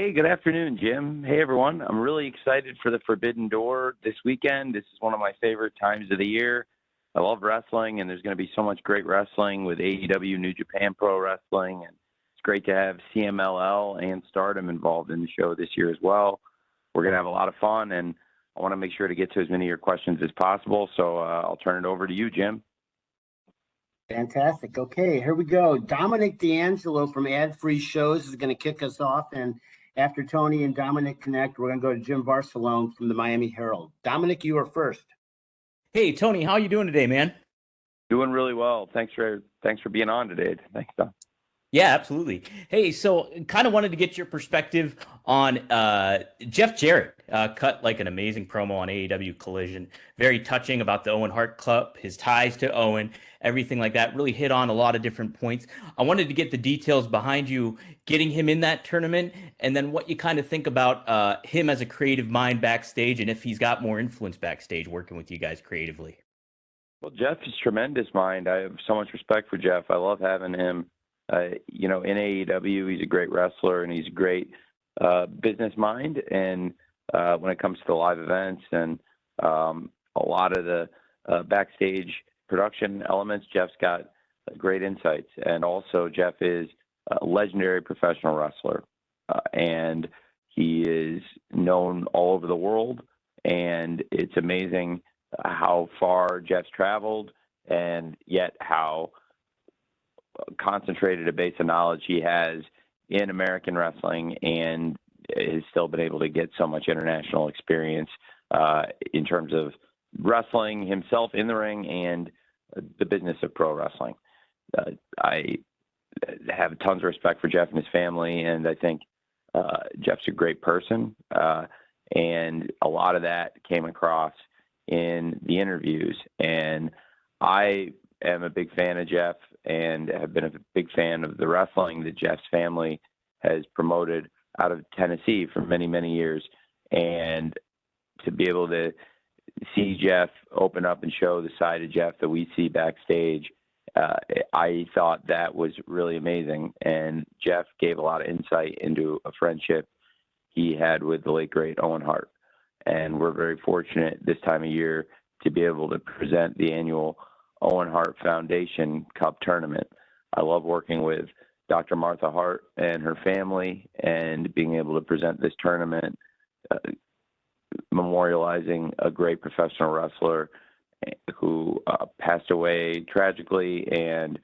Hey, good afternoon, Jim. Hey, everyone. I'm really excited for the Forbidden Door this weekend. This is one of my favorite times of the year. I love wrestling, and there's going to be so much great wrestling with AEW, New Japan Pro Wrestling, and it's great to have CMLL and Stardom involved in the show this year as well. We're going to have a lot of fun, and I want to make sure to get to as many of your questions as possible, so I'll turn it over to you, Jim. Fantastic. Okay, here we go. Dominic D'Angelo from Ad Free Shows is going to kick us off, and after Tony and Dominic connect, we're going to go to Jim Barcelone from the Miami Herald. Dominic, you are first. Hey, Tony, how are you doing today, man? Doing really well. Thanks for being on today. Thanks, Dom. Yeah, absolutely. Hey, so kind of wanted to get your perspective on Jeff Jarrett. Cut like an amazing promo on AEW Collision. Very touching about the Owen Hart Club, his ties to Owen, everything like that. Really hit on a lot of different points. I wanted to get the details behind you getting him in that tournament, and then what you kind of think about him as a creative mind backstage, and if he's got more influence backstage working with you guys creatively. Well, Jeff is tremendous mind. I have so much respect for Jeff. I love having him. In AEW, he's a great wrestler and he's a great business mind. And when it comes to the live events and a lot of the backstage production elements, Jeff's got great insights. And also, Jeff is a legendary professional wrestler, and he is known all over the world. And it's amazing how far Jeff's traveled, and yet how concentrated a base of knowledge he has in American wrestling, and has still been able to get so much international experience in terms of wrestling himself in the ring and the business of pro wrestling. I have tons of respect for Jeff and his family, and I think Jeff's a great person, and a lot of that came across in the interviews. And I am a big fan of Jeff and have been a big fan of the wrestling that Jeff's family has promoted out of Tennessee for many, many years. And to be able to see Jeff open up and show the side of Jeff that we see backstage, I thought that was really amazing. And Jeff gave a lot of insight into a friendship he had with the late, great Owen Hart. And we're very fortunate this time of year to be able to present the annual Owen Hart Foundation Cup tournament. I love working with Dr. Martha Hart and her family, and being able to present this tournament, memorializing a great professional wrestler who passed away tragically, and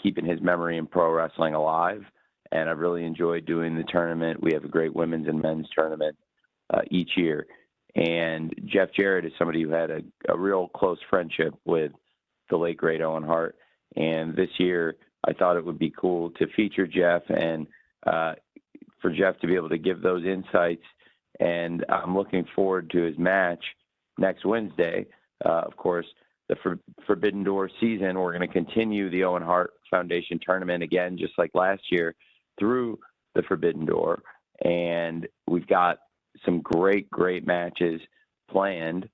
keeping his memory in pro wrestling alive. And I've really enjoyed doing the tournament. We have a great women's and men's tournament each year. And Jeff Jarrett is somebody who had a real close friendship with the late, great Owen Hart. And this year, I thought it would be cool to feature Jeff, and for Jeff to be able to give those insights. And I'm looking forward to his match next Wednesday. Of course, the Forbidden Door season, we're going to continue the Owen Hart Foundation tournament again, just like last year, through the Forbidden Door. And we've got some great, great matches planned.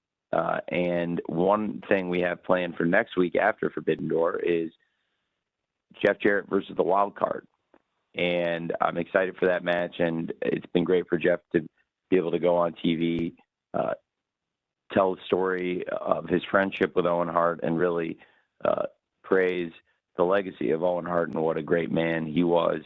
And one thing we have planned for next week after Forbidden Door is Jeff Jarrett versus the Wild Card. And I'm excited for that match. And it's been great for Jeff to be able to go on TV, tell the story of his friendship with Owen Hart, and really praise the legacy of Owen Hart and what a great man he was.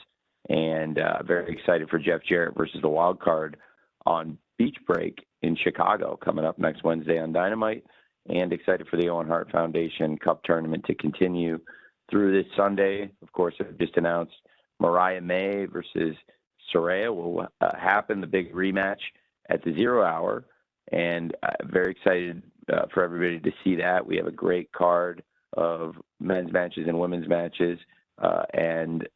And very excited for Jeff Jarrett versus the Wild Card on Beach Break in Chicago coming up next Wednesday on Dynamite, and excited for the Owen Hart Foundation Cup tournament to continue through this Sunday. Of course, I've just announced Mariah May versus Soraya will happen, the big rematch at the 0 hour, and very excited for everybody to see that. We have a great card of men's matches and women's matches, and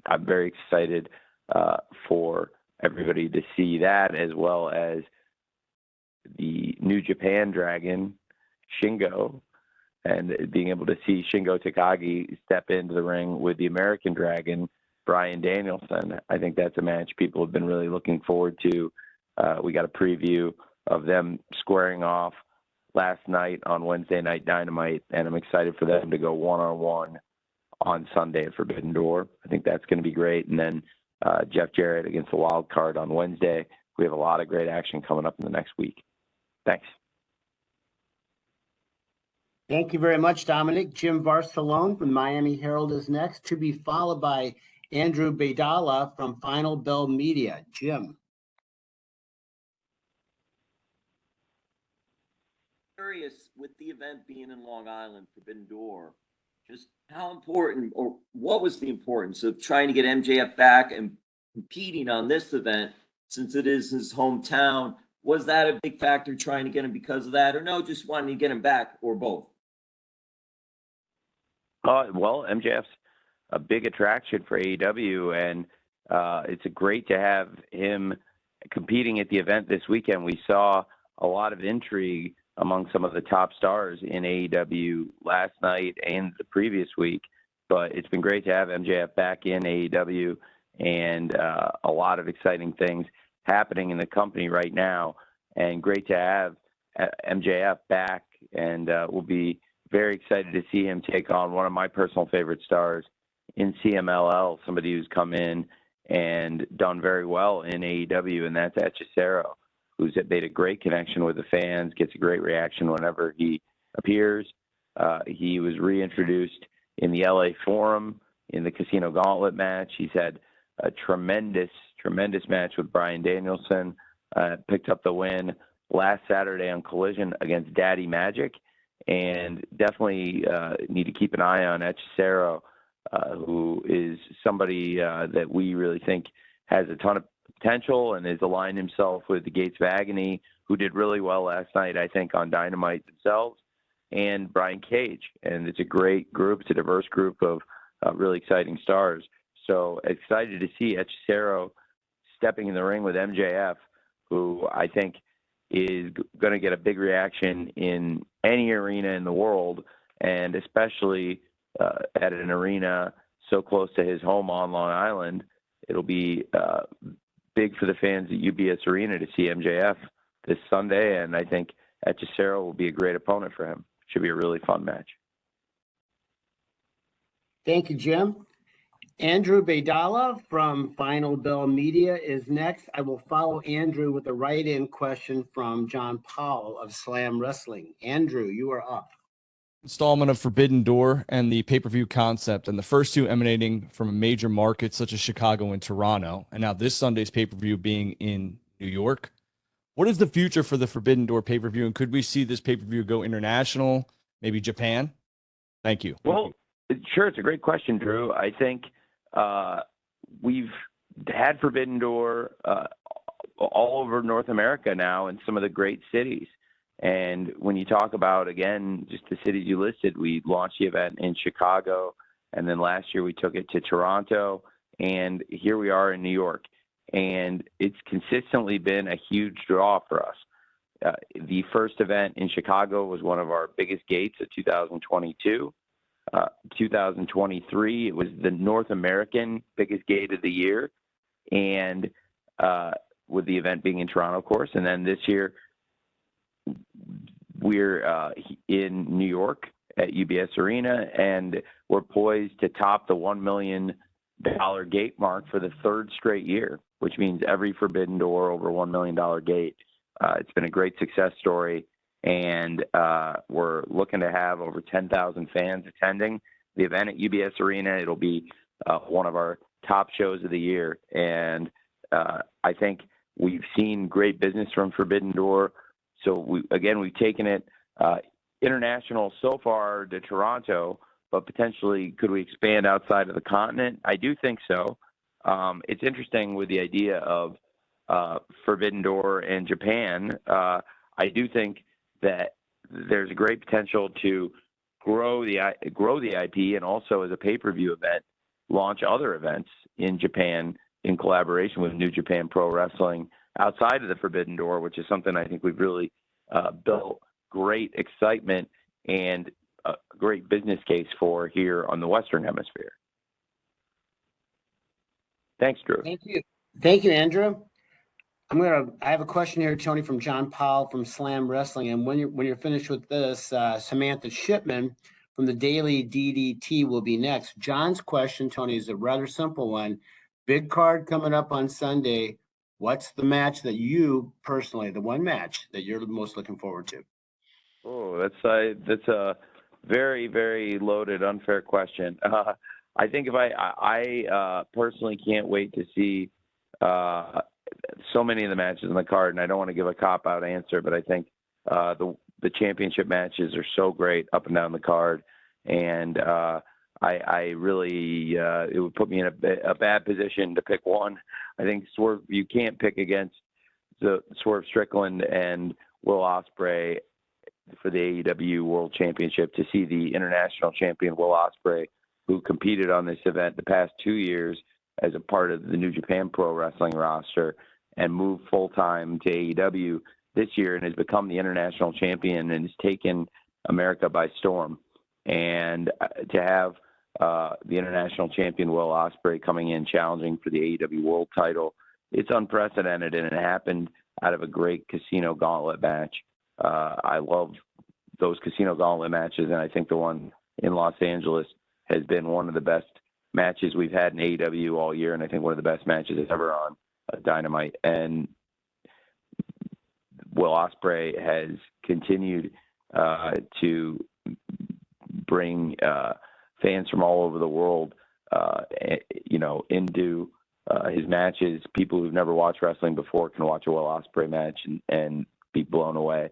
I'm very excited for everybody to see that, as well as the New Japan Dragon, Shingo, and being able to see Shingo Takagi step into the ring with the American Dragon, Bryan Danielson. I think that's a match people have been really looking forward to. We got a preview of them squaring off last night on Wednesday Night Dynamite, and I'm excited for them to go one-on-one on Sunday at Forbidden Door. I think that's going to be great. And then Jeff Jarrett against the Wild Card on Wednesday. We have a lot of great action coming up in the next week. Thanks. Thank you very much, Dominic. Jim Barcelone from Miami Herald is next, to be followed by Andrew Baydala from Final Bell Media. Jim. Curious, with the event being in Long Island, Forbidden Door, just how important, or what was the importance of trying to get MJF back and competing on this event, since it is his hometown? Was that a big factor trying to get him because of that, or no, just wanting to get him back, or both? Well, MJF's a big attraction for AEW, and it's great to have him competing at the event this weekend. We saw a lot of intrigue among some of the top stars in AEW last night and the previous week, but it's been great to have MJF back in AEW, and a lot of exciting things happening in the company right now, and great to have MJF back, and we'll be very excited to see him take on one of my personal favorite stars in CMLL, somebody who's come in and done very well in AEW, and that's Hechicero, who's made a great connection with the fans, gets a great reaction whenever he appears. He was reintroduced in the LA Forum in the Casino Gauntlet match. He's had a tremendous match with Bryan Danielson, picked up the win last Saturday on Collision against Daddy Magic, and definitely need to keep an eye on Hechicero, who is somebody that we really think has a ton of potential and has aligned himself with the Gates of Agony, who did really well last night, I think, on Dynamite themselves, and Brian Cage. And it's a great group. It's a diverse group of really exciting stars. So excited to see Hechicero stepping in the ring with MJF, who I think is going to get a big reaction in any arena in the world, and especially at an arena so close to his home on Long Island. It'll be big for the fans at UBS Arena to see MJF this Sunday, and I think Hechicero will be a great opponent for him. Should be a really fun match. Thank you, Jim. Andrew Baydala from Final Bell Media is next. I will follow Andrew with a write-in question from John Powell of Slam Wrestling. Andrew, you are up. Installment of Forbidden Door and the pay-per-view concept, and the first two emanating from a major market such as Chicago and Toronto, and now this Sunday's pay-per-view being in New York. What is the future for the Forbidden Door pay-per-view, and could we see this pay-per-view go international, maybe Japan? Thank you. Well, sure, it's a great question, Drew. I think we've had Forbidden Door all over North America now in some of the great cities. And when you talk about, again, just the cities you listed, we launched the event in Chicago, and then last year we took it to Toronto, and here we are in New York. And it's consistently been a huge draw for us. The first event in Chicago was one of our biggest gates of 2022. 2023, it was the North American biggest gate of the year, and with the event being in Toronto, of course. And then this year, we're in New York at UBS Arena, and we're poised to top the $1 million gate mark for the third straight year, which means every Forbidden Door over $1 million gate. It's been a great success story, and we're looking to have over 10,000 fans attending the event at UBS Arena. It'll be one of our top shows of the year, and I think we've seen great business from Forbidden Door. So we've taken it international so far to Toronto, but potentially could we expand outside of the continent? I do think so. It's interesting with the idea of Forbidden Door in Japan. I do think that there's a great potential to grow the IP, and also as a pay-per-view event, launch other events in Japan in collaboration with New Japan Pro Wrestling outside of the Forbidden Door, which is something I think we've really built great excitement and a great business case for here on the Western Hemisphere. Thanks, Drew. Thank you, Andrew. I have a question here, Tony, from John Powell from Slam Wrestling. And when you're finished with this, Samantha Shipman from the Daily DDT will be next. John's question, Tony, is a rather simple one. Big card coming up on Sunday. What's the match that you personally, the one match that you're most looking forward to? Oh, that's a very, very loaded, unfair question. I think if I personally can't wait to see so many of the matches on the card, and I don't want to give a cop-out answer, but I think the championship matches are so great up and down the card, and I really it would put me in a bad position to pick one. I think Swerve, you can't pick against the Swerve Strickland and Will Ospreay for the AEW World Championship, to see the international champion Will Ospreay, who competed on this event the past 2 years as a part of the New Japan Pro Wrestling roster, and moved full-time to AEW this year and has become the international champion and has taken America by storm. And to have the international champion Will Ospreay coming in challenging for the AEW World title, it's unprecedented, and it happened out of a great casino gauntlet match. I love those casino gauntlet matches, and I think the one in Los Angeles has been one of the best matches we've had in AEW all year, and I think one of the best matches ever on Dynamite. And Will Ospreay has continued to bring fans from all over the world, into his matches. People who've never watched wrestling before can watch a Will Ospreay match and be blown away.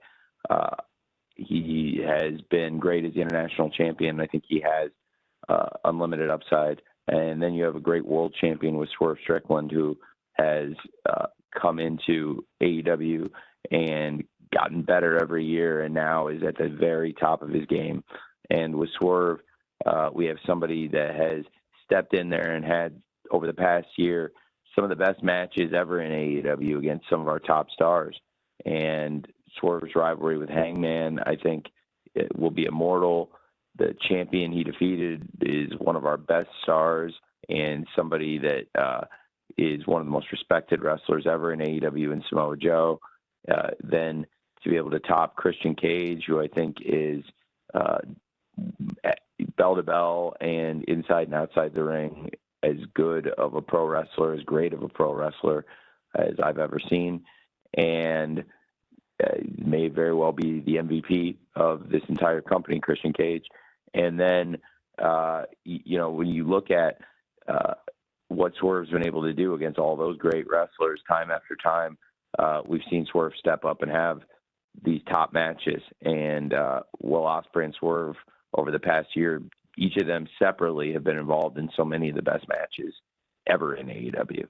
He has been great as the international champion. I think he has unlimited upside. And then you have a great world champion with Swerve Strickland, who has come into AEW and gotten better every year, and now is at the very top of his game. And with Swerve, we have somebody that has stepped in there and had, over the past year, some of the best matches ever in AEW against some of our top stars. And Swerve's rivalry with Hangman, I think, it will be immortal. The champion he defeated is one of our best stars and somebody that is one of the most respected wrestlers ever in AEW, and Samoa Joe. Then to be able to top Christian Cage, who I think is bell to bell and inside and outside the ring as good of a pro wrestler, as great of a pro wrestler as I've ever seen, and may very well be the MVP of this entire company, Christian Cage. And then, when you look at what Swerve's been able to do against all those great wrestlers time after time, we've seen Swerve step up and have these top matches. And Will Ospreay and Swerve, over the past year, each of them separately have been involved in so many of the best matches ever in AEW.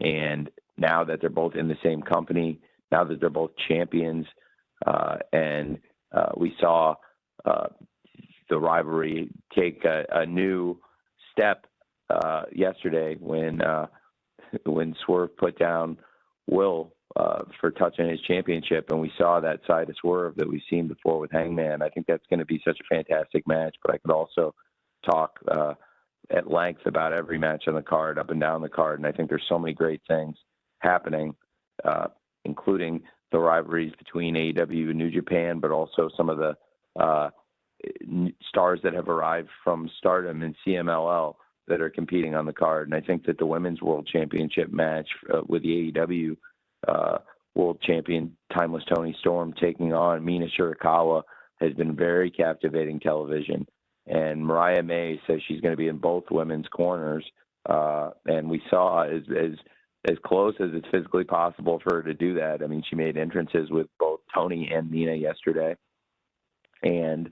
And now that they're both in the same company, now that they're both champions, and we saw the rivalry take a new step yesterday when Swerve put down Will for touching his championship, and we saw that side of Swerve that we've seen before with Hangman. I think that's going to be such a fantastic match, but I could also talk at length about every match on the card, up and down the card, and I think there's so many great things happening, including the rivalries between AEW and New Japan, but also some of the stars that have arrived from Stardom and CMLL that are competing on the card. And I think that the Women's World Championship match with the AEW World Champion Timeless Toni Storm taking on Mina Shirakawa has been very captivating television. And Mariah May says she's going to be in both women's corners. And we saw as close as it's physically possible for her to do that. I mean, she made entrances with both Toni and Mina yesterday. And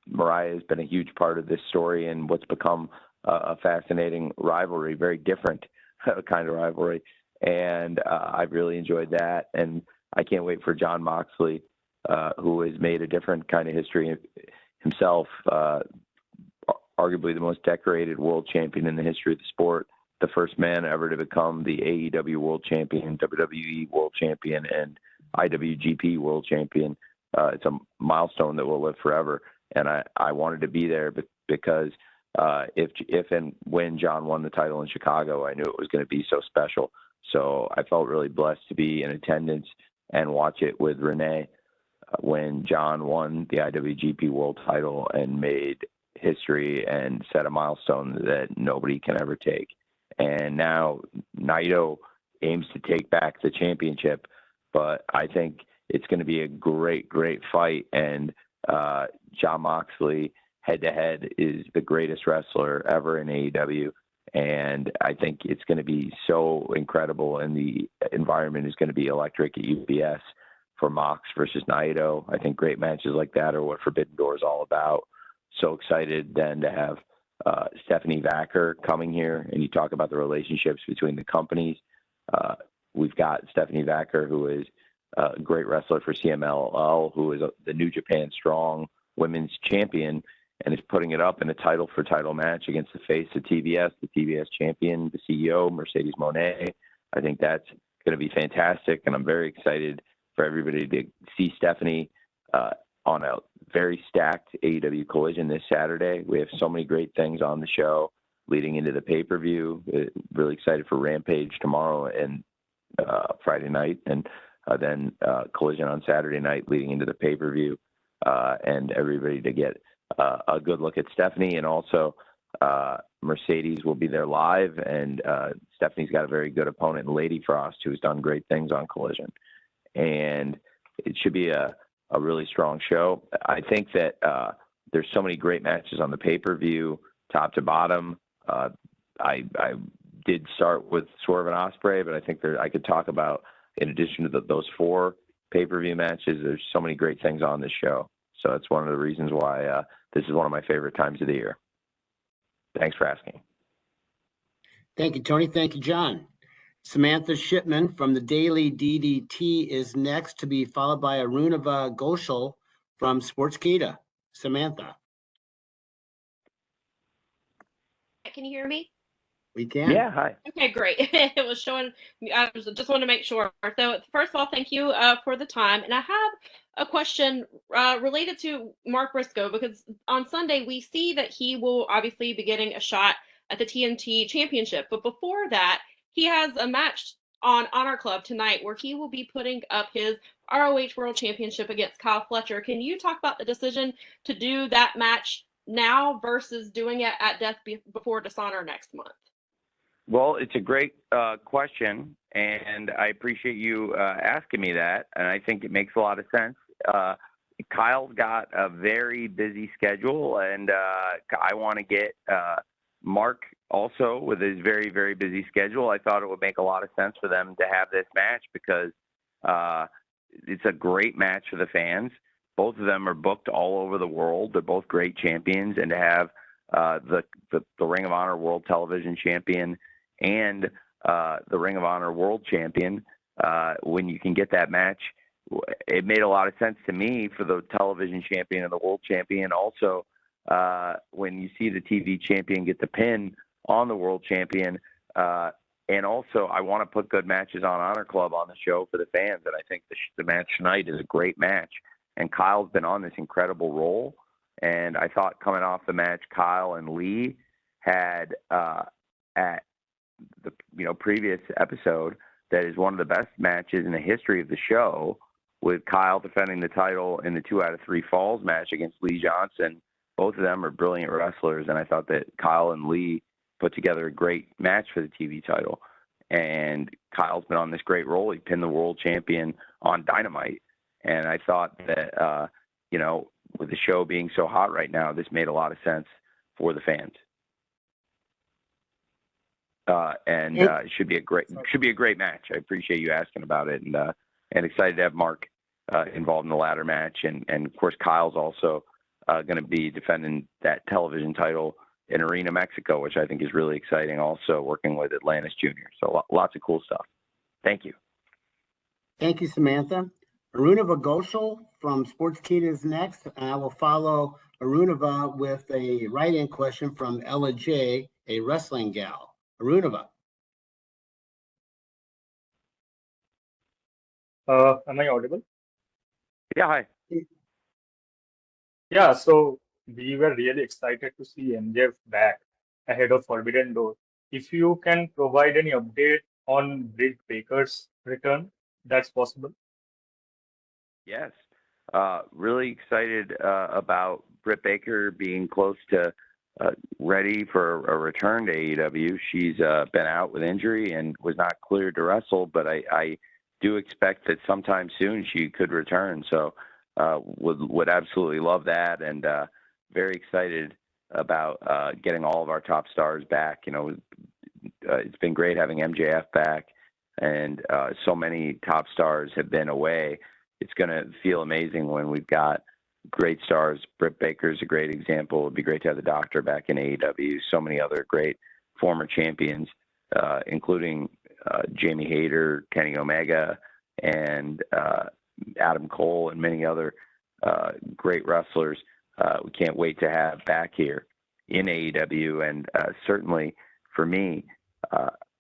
Mariah has been a huge part of this story and what's become a fascinating rivalry, very different kind of rivalry. And I've really enjoyed that. And I can't wait for Jon Moxley, who has made a different kind of history himself, arguably the most decorated world champion in the history of the sport, the first man ever to become the AEW World Champion, WWE World Champion, and IWGP World Champion. It's a milestone that will live forever. And I wanted to be there because if and when John won the title in Chicago, I knew it was going to be so special. So I felt really blessed to be in attendance and watch it with Renee when John won the IWGP World title and made history and set a milestone that nobody can ever take. And now Naito aims to take back the championship. But I think it's going to be a great, great fight. And Jon Moxley, head-to-head, is the greatest wrestler ever in AEW. And I think it's going to be so incredible, and the environment is going to be electric at UBS for Mox versus Naito. I think great matches like that are what Forbidden Door is all about. So excited then to have Stephanie Vacker coming here, and you talk about the relationships between the companies. We've got Stephanie Vacker, who is a great wrestler for CMLL, who is the New Japan Strong Women's Champion, and is putting it up in a title-for-title match against the face of TBS, the TBS champion, the CEO, Mercedes Moné. I think that's going to be fantastic, and I'm very excited for everybody to see Stephanie on a very stacked AEW Collision this Saturday. We have so many great things on the show leading into the pay-per-view. Really excited for Rampage tomorrow and Friday night, and then Collision on Saturday night leading into the pay-per-view, and everybody to get a good look at Stephanie. And also Mercedes will be there live, and Stephanie's got a very good opponent in Lady Frost, who's done great things on Collision. And it should be a really strong show. I think that there's so many great matches on the pay-per-view, top to bottom. I did start with Swerve and Ospreay, but I think I could talk about, in addition to those 4 pay-per-view matches, there's so many great things on this show. So that's one of the reasons why this is one of my favorite times of the year. Thanks for asking. Thank you, Tony. Thank you, John. Samantha Shipman from the Daily DDT is next, to be followed by Arunava Ghoshal from Sportskeeda. Samantha. Can you hear me? We can. Yeah, hi. Okay, great. It was showing. I just wanted to make sure. So, first of all, thank you for the time. And I have a question related to Mark Briscoe, because on Sunday we see that he will obviously be getting a shot at the TNT Championship. But before that, he has a match on Honor Club tonight where he will be putting up his ROH World Championship against Kyle Fletcher. Can you talk about the decision to do that match now versus doing it at Death Before Dishonor next month? Well, it's a great question, and I appreciate you asking me that, and I think it makes a lot of sense. Kyle's got a very busy schedule, and I want to get Mark also with his very, very busy schedule. I thought it would make a lot of sense for them to have this match because it's a great match for the fans. Both of them are booked all over the world. They're both great champions, and to have the Ring of Honor World Television Champion and the Ring of Honor World Champion, when you can get that match, it made a lot of sense to me for the television champion and the world champion. Also, when you see the TV champion get the pin on the world champion, and also I want to put good matches on Honor Club on the show for the fans, and I think the match tonight is a great match. And Kyle's been on this incredible role, and I thought coming off the match Kyle and Lee had at the previous episode, that is one of the best matches in the history of the show, with Kyle defending the title in the 2 out of 3 falls match against Lee Johnson. Both of them are brilliant wrestlers, and I thought that Kyle and Lee put together a great match for the TV title. And Kyle's been on this great role. He pinned the world champion on Dynamite, and I thought that with the show being so hot right now, this made a lot of sense for the fans. It should be a great match. I appreciate you asking about it, and excited to have Mark involved in the ladder match, and of course Kyle's also going to be defending that television title in Arena Mexico, which I think is really exciting. Also working with Atlantis Jr. So lots of cool stuff. Thank you. Thank you, Samantha. Arunava Ghoshal from Sportskeeda is next, and I will follow Arunava with a write-in question from Ella J, a wrestling gal. Arunava. Am I audible? Yeah, hi. Yeah, so we were really excited to see MJF back ahead of Forbidden Door. If you can provide any update on Britt Baker's return, that's possible. Yes. Really excited about Britt Baker being close to ready for a return to AEW. She's been out with injury and was not cleared to wrestle, but I do expect that sometime soon she could return. So would absolutely love that, and very excited about getting all of our top stars back. You know, it's been great having MJF back, and so many top stars have been away. It's going to feel amazing when we've got great stars. Britt Baker's a great example. It would be great to have the Doctor back in AEW. So many other great former champions, including Jamie Hayter, Kenny Omega, and Adam Cole, and many other great wrestlers. We can't wait to have back here in AEW. And certainly for me,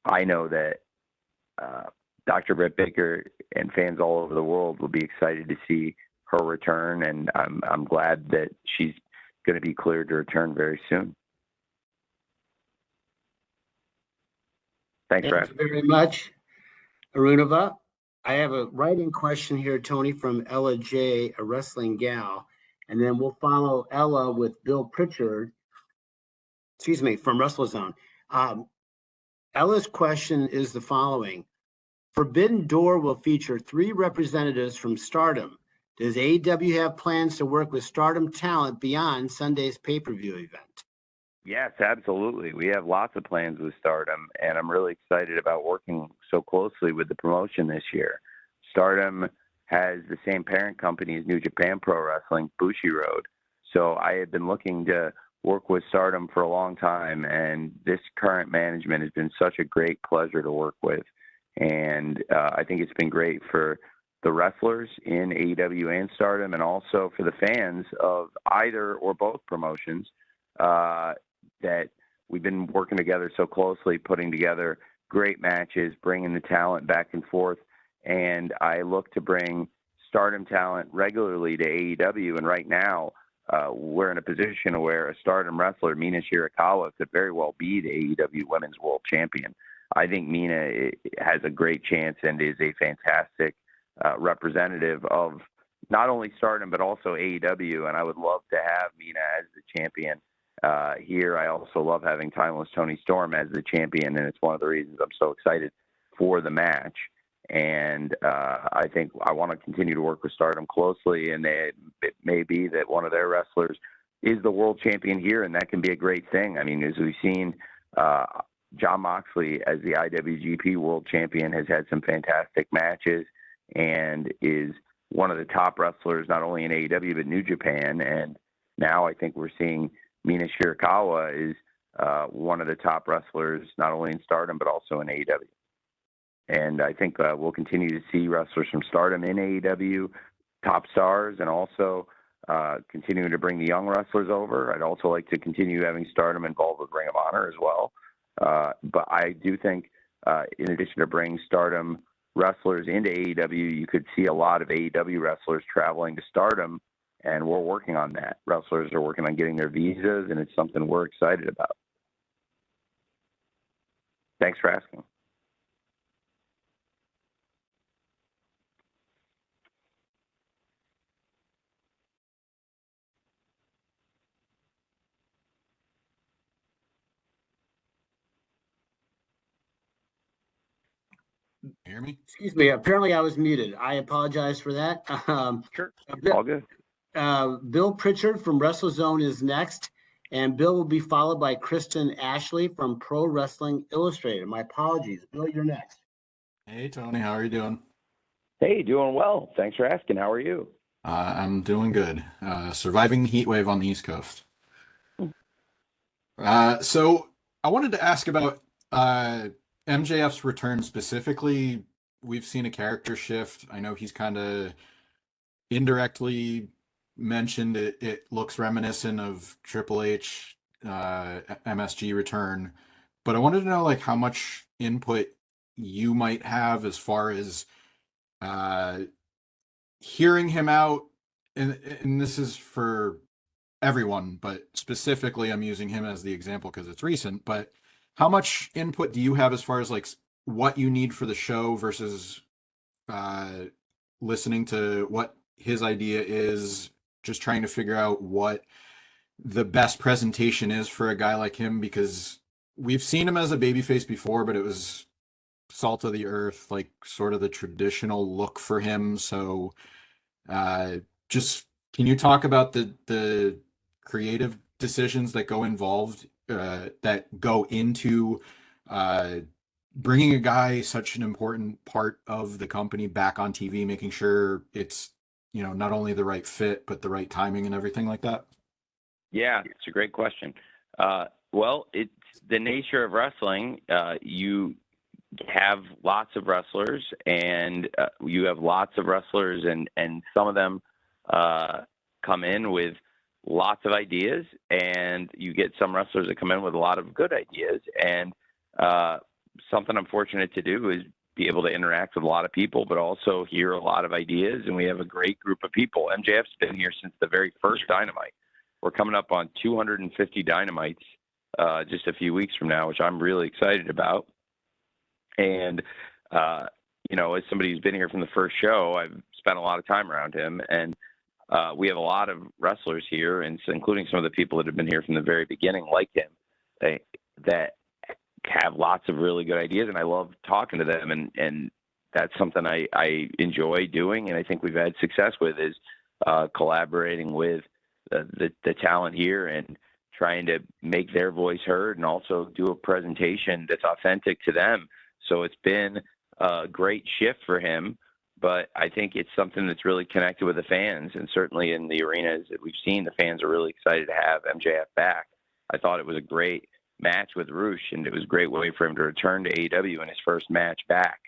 I know that Dr. Britt Baker and fans all over the world will be excited to see her return, and I'm glad that she's going to be cleared to return very soon. Thanks for Thank asking. you very much, Arunava. I have a writing question here, Tony, from Ella J, a wrestling gal, and then we'll follow Ella with Bill Pritchard, from WrestleZone. Ella's question is the following. Forbidden Door will feature 3 representatives from Stardom. Does AEW have plans to work with Stardom talent beyond Sunday's pay-per-view event? Yes, absolutely. We have lots of plans with Stardom, and I'm really excited about working so closely with the promotion this year. Stardom has the same parent company as New Japan Pro Wrestling, Bushiroad. So I had been looking to work with Stardom for a long time, and this current management has been such a great pleasure to work with. And I think it's been great for the wrestlers in AEW and Stardom, and also for the fans of either or both promotions, that we've been working together so closely, putting together great matches, bringing the talent back and forth. And I look to bring Stardom talent regularly to AEW. And right now, we're in a position where a Stardom wrestler, Mina Shirakawa, could very well be the AEW Women's World Champion. I think Mina has a great chance and is a fantastic representative of not only Stardom but also AEW, and I would love to have Mina as the champion here. I also love having Timeless Tony Storm as the champion, and it's one of the reasons I'm so excited for the match. And I think I want to continue to work with Stardom closely, and it may be that one of their wrestlers is the world champion here, and that can be a great thing. I mean, as we've seen, Jon Moxley as the IWGP World Champion has had some fantastic matches and is one of the top wrestlers not only in AEW but New Japan. And now I think we're seeing Mina Shirakawa is one of the top wrestlers not only in Stardom but also in AEW. And I think we'll continue to see wrestlers from Stardom in AEW, top stars, and also continuing to bring the young wrestlers over. I'd also like to continue having Stardom involved with Ring of Honor as well. But I do think, in addition to bringing Stardom wrestlers into AEW, you could see a lot of AEW wrestlers traveling to Stardom, and we're working on that. Wrestlers are working on getting their visas, and it's something we're excited about. Thanks for asking. Hear me? Excuse me. Apparently I was muted. I apologize for that. Sure. Bill, All good. Bill Pritchard from WrestleZone is next, and Bill will be followed by Kristen Ashley from Pro Wrestling Illustrated. My apologies. Bill, you're next. Hey, Tony, how are you doing? Hey, doing well. Thanks for asking. How are you? I'm doing good. Surviving the heat wave on the East Coast. So I wanted to ask about MJF's return specifically. We've seen a character shift. I know he's kind of indirectly mentioned it looks reminiscent of Triple H MSG return, but I wanted to know like how much input you might have as far as hearing him out, and this is for everyone, but specifically I'm using him as the example because it's recent, but how much input do you have as far as like what you need for the show versus listening to what his idea is, just trying to figure out what the best presentation is for a guy like him, because we've seen him as a babyface before, but it was salt of the earth, like sort of the traditional look for him. So just can you talk about the creative decisions that go into bringing a guy such an important part of the company back on TV, making sure it's, you know, not only the right fit but the right timing and everything like that? Yeah, it's a great question. Well, it's the nature of wrestling. You have lots of wrestlers, and you have lots of wrestlers, and some of them come in with lots of ideas, and you get some wrestlers that come in with a lot of good ideas. And something I'm fortunate to do is be able to interact with a lot of people, but also hear a lot of ideas. And we have a great group of people. MJF's been here since the very first Dynamite. We're coming up on 250 Dynamites just a few weeks from now, which I'm really excited about. And, you know, as somebody who's been here from the first show, I've spent a lot of time around him. And we have a lot of wrestlers here, and including some of the people that have been here from the very beginning, like him, that have lots of really good ideas. And I love talking to them. And that's something I enjoy doing. And I think we've had success with is collaborating with the talent here and trying to make their voice heard and also do a presentation that's authentic to them. So it's been a great shift for him, but I think it's something that's really connected with the fans. And certainly in the arenas that we've seen, the fans are really excited to have MJF back. I thought it was a great match with Roosh, and it was a great way for him to return to AEW in his first match back.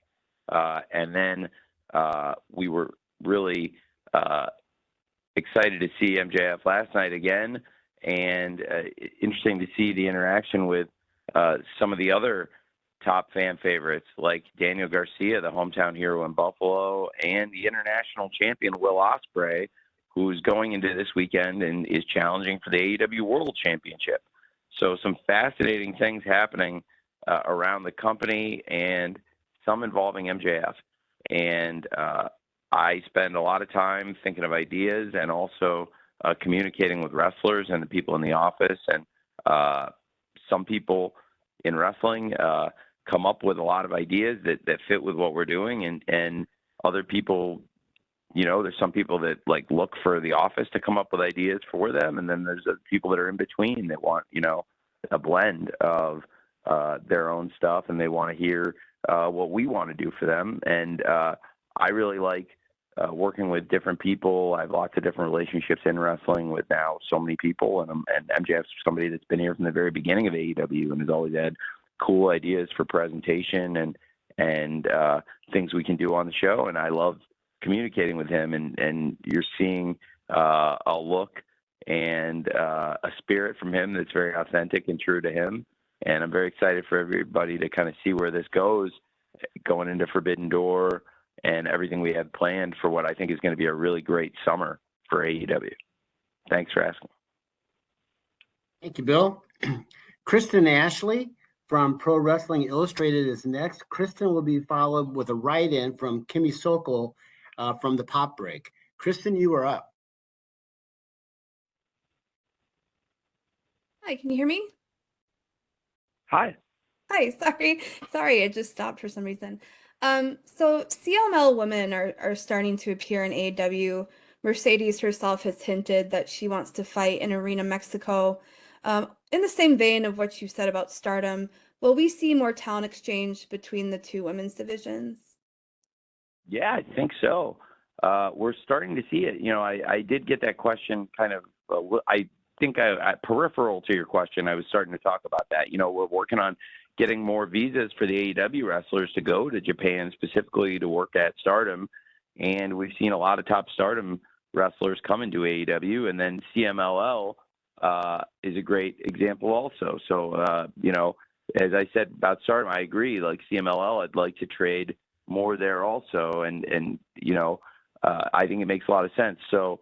And then we were really excited to see MJF last night again, and interesting to see the interaction with some of the other top fan favorites like Daniel Garcia, the hometown hero in Buffalo, and the international champion Will Ospreay, who's going into this weekend and is challenging for the AEW World Championship. So some fascinating things happening around the company, and some involving MJF. And I spend a lot of time thinking of ideas and also communicating with wrestlers and the people in the office. And some people in wrestling come up with a lot of ideas that fit with what we're doing. And other people, you know, there's some people that like look for the office to come up with ideas for them. And then there's people that are in between that want, you know, a blend of their own stuff, and they want to hear what we want to do for them. And I really like working with different people. I have lots of different relationships in wrestling with now so many people, and MJF's somebody that's been here from the very beginning of AEW and has always had cool ideas for presentation and things we can do on the show. And I love communicating with him, and you're seeing a look and a spirit from him that's very authentic and true to him. And I'm very excited for everybody to kind of see where this goes going into Forbidden Door and everything we have planned for what I think is going to be a really great summer for AEW. Thanks for asking. Thank you, Bill. Kristen Ashley from Pro Wrestling Illustrated is next. Kristen will be followed with a write-in from Kimmy Sokol from the Pop Break. Kristen, you are up. Hi, can you hear me? Hi. Hi, sorry, it just stopped for some reason. So CML women are starting to appear in AEW. Mercedes herself has hinted that she wants to fight in Arena Mexico. In the same vein of what you said about Stardom, will we see more talent exchange between the two women's divisions? Yeah, I think so. We're starting to see it. You know, I did get that question kind of, I think peripheral to your question, I was starting to talk about that. You know, we're working on getting more visas for the AEW wrestlers to go to Japan specifically to work at Stardom. And we've seen a lot of top Stardom wrestlers come into AEW, and then CMLL is a great example also. So, you know, as I said about Stardom, I agree, like CMLL, I'd like to trade more there also. And you know, I think it makes a lot of sense. So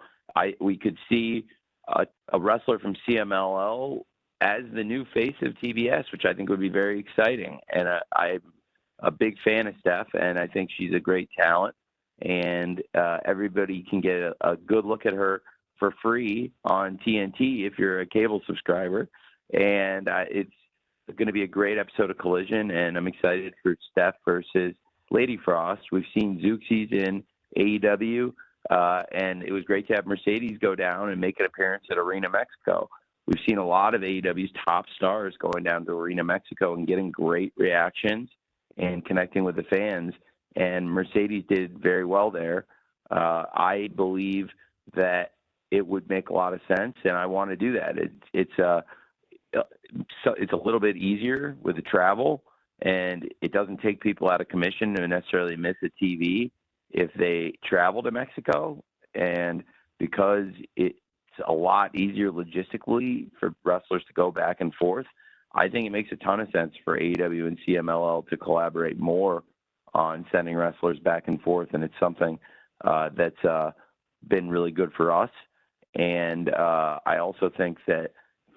we could see a wrestler from CMLL as the new face of TBS, which I think would be very exciting. And I'm a big fan of Steph, and I think she's a great talent. And everybody can get a good look at her for free on TNT if you're a cable subscriber. And it's going to be a great episode of Collision, and I'm excited for Steph versus Lady Frost. We've seen Zooxies in AEW, and it was great to have Mercedes go down and make an appearance at Arena Mexico. We've seen a lot of AEW's top stars going down to Arena Mexico and getting great reactions and connecting with the fans, and Mercedes did very well there. I believe that it would make a lot of sense, and I want to do that. It's a little bit easier with the travel, and it doesn't take people out of commission to necessarily miss a TV if they travel to Mexico. And because it's a lot easier logistically for wrestlers to go back and forth, I think it makes a ton of sense for AEW and CMLL to collaborate more on sending wrestlers back and forth. And it's something that's been really good for us. And I also think that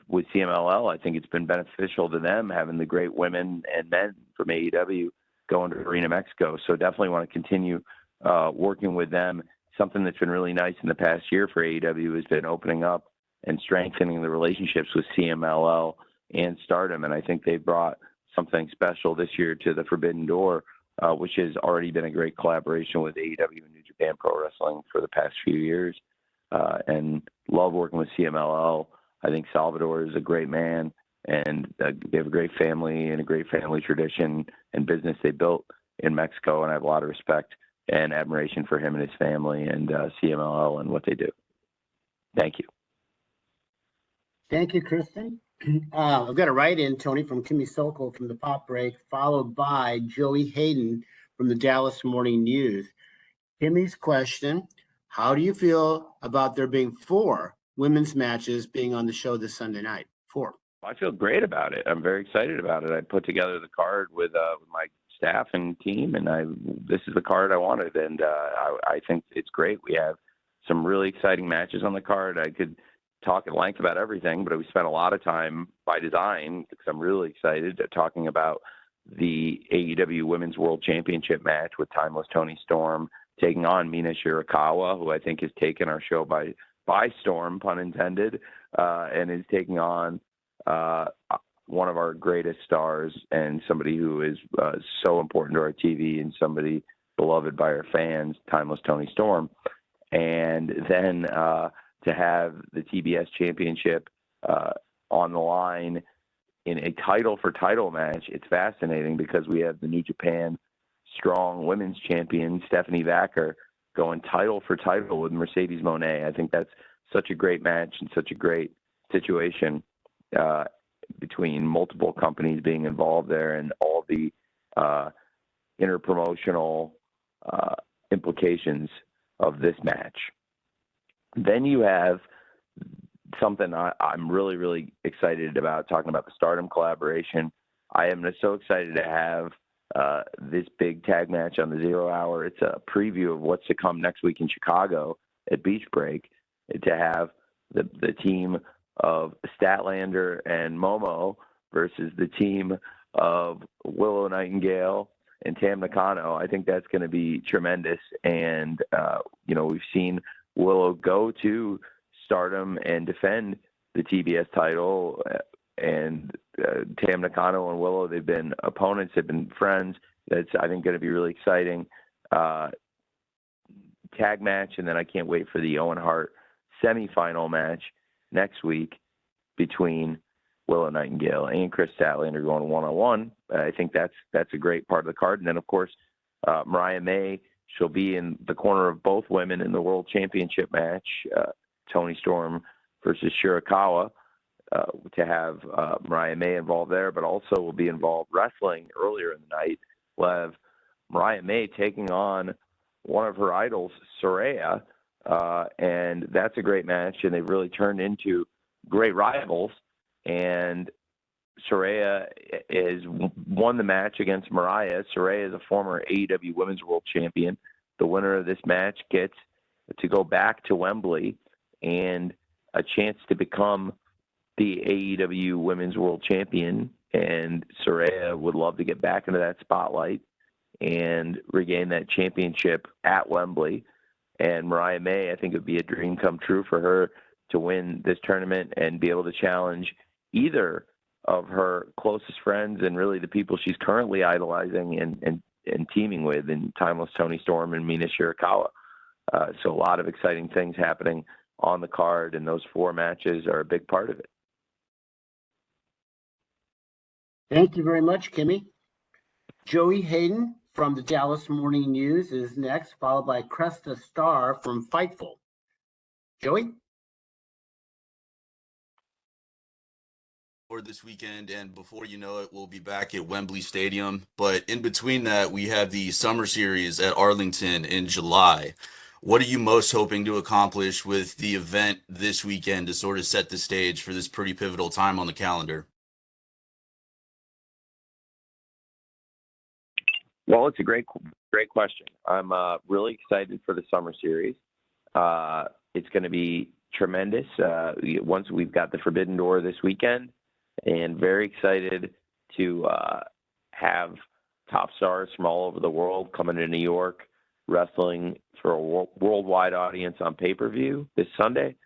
with CMLL, I think it's been beneficial to them having the great women and men from AEW going to Arena Mexico. So definitely want to continue working with them. Something that's been really nice in the past year for AEW has been opening up and strengthening the relationships with CMLL and Stardom. And I think they've brought something special this year to the Forbidden Door, which has already been a great collaboration with AEW and New Japan Pro Wrestling for the past few years. And love working with CMLL. I think Salvador is a great man, and they have a great family and a great family tradition and business they built in Mexico. And I have a lot of respect and admiration for him and his family and CMLL and what they do. Thank you. Thank you, Kristen. I've got a write-in, Tony, from Kimmy Sokol from the Pop Break, followed by Joey Hayden from the Dallas Morning News. Kimmy's question: how do you feel about there being 4 women's matches being on the show this Sunday night? 4. I feel great about it. I'm very excited about it. I put together the card with my staff and team, and this is the card I wanted, and I think it's great. We have some really exciting matches on the card. I could talk at length about everything, but we spent a lot of time by design because I'm really excited talking about the AEW Women's World Championship match with Timeless Toni Storm taking on Mina Shirakawa, who I think has taken our show by storm, pun intended, and is taking on one of our greatest stars and somebody who is so important to our TV and somebody beloved by our fans, Timeless Toni Storm. And then to have the TBS Championship on the line in a title-for-title match, it's fascinating because we have the New Japan Strong Women's Champion, Stephanie Vacker, going title for title with Mercedes Moné. I think that's such a great match and such a great situation between multiple companies being involved there and all the interpromotional implications of this match. Then you have something I'm really, really excited about, talking about the Stardom collaboration. I am so excited to have this big tag match on the 0 Hour. It's a preview of what's to come next week in Chicago at Beach Break, to have the team of Statlander and Momo versus the team of Willow Nightingale and Tam Nakano. I think that's going to be tremendous. And, we've seen Willow go to Stardom and defend the TBS title, and Tam Nakano and Willow, they've been opponents, they've been friends. That's, I think, going to be really exciting tag match. And then I can't wait for the Owen Hart semifinal match next week between Willow Nightingale and Chris Statlander going one-on-one. I think that's a great part of the card. And then, of course, Mariah May, she'll be in the corner of both women in the World Championship match, Toni Storm versus Shirakawa, to have Mariah May involved there, but also will be involved wrestling earlier in the night. We'll have Mariah May taking on one of her idols, Saraya, and that's a great match, and they've really turned into great rivals. And Saraya has won the match against Mariah. Saraya is a former AEW Women's World Champion. The winner of this match gets to go back to Wembley and a chance to become the AEW Women's World Champion. And Saraya would love to get back into that spotlight and regain that championship at Wembley. And Mariah May, I think it would be a dream come true for her to win this tournament and be able to challenge either of her closest friends and really the people she's currently idolizing and teaming with in Timeless Toni Storm and Mina Shirakawa. So a lot of exciting things happening on the card, and those 4 matches are a big part of it. Thank you very much, Kimmy. Joey Hayden from the Dallas Morning News is next, followed by Cresta Starr from Fightful. Joey? For this weekend, and before you know it, we'll be back at Wembley Stadium. But in between that, we have the Summer Series at Arlington in July. What are you most hoping to accomplish with the event this weekend to sort of set the stage for this pretty pivotal time on the calendar? Well, it's a great question. I'm really excited for the Summer Series. It's going to be tremendous. Once we've got the Forbidden Door this weekend, and very excited to have top stars from all over the world coming to New York, wrestling for a worldwide audience on pay-per-view this Sunday.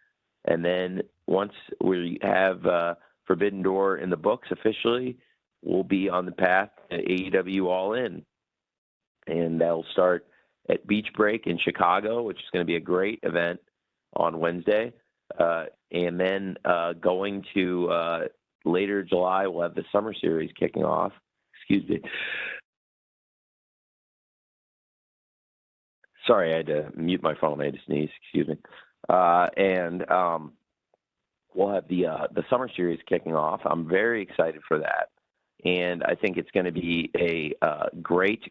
And then once we have Forbidden Door in the books officially, we'll be on the path to AEW All In. And that'll start at Beach Break in Chicago, which is going to be a great event on Wednesday. And then going to later July, we'll have the Summer Series kicking off. Excuse me. Sorry, I had to mute my phone. I had to sneeze. Excuse me. And we'll have the Summer Series kicking off. I'm very excited for that. And I think it's going to be a great